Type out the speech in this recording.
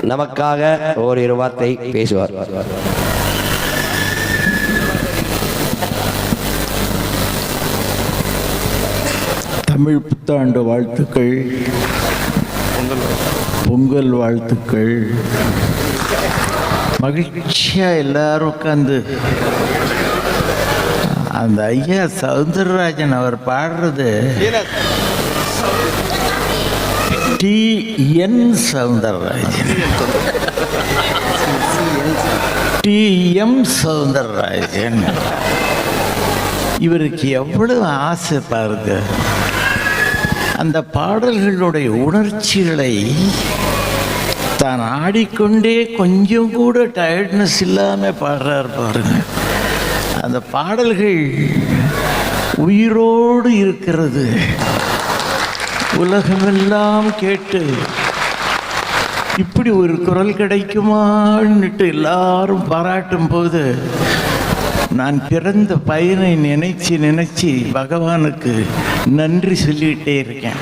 நமக்காக ஓரிரு வார்த்தை பேசுவார். தமிழ் புத்தாண்டு வாழ்த்துக்கள், பொங்கல் வாழ்த்துக்கள். மகிழ்ச்சியாக எல்லாரும் உட்காந்து அந்த ஐயா சவுந்தரராஜன் அவர் பாடுறது டி.என். சவுந்தரராஜன், டி.எம். சவுந்தரராஜன். இவருக்கு எவ்வளவு ஆசை பாருங்க. அந்த பாடல்களுடைய உணர்ச்சிகளை தான் ஆடிக்கொண்டே கொஞ்சம் கூட டயர்ட்னஸ் இல்லாமல் பாடுறார் பாருங்க. அந்த பாடல்கள் உயிரோடு இருக்கிறது. உலகமெல்லாம் கேட்டு இப்படி ஒரு குரல் கிடைக்குமான்னுட்டு எல்லாரும் பாராட்டும் போது நான் பிறந்த பையனை நினைச்சு பகவானுக்கு நன்றி சொல்லிகிட்டே இருக்கேன்.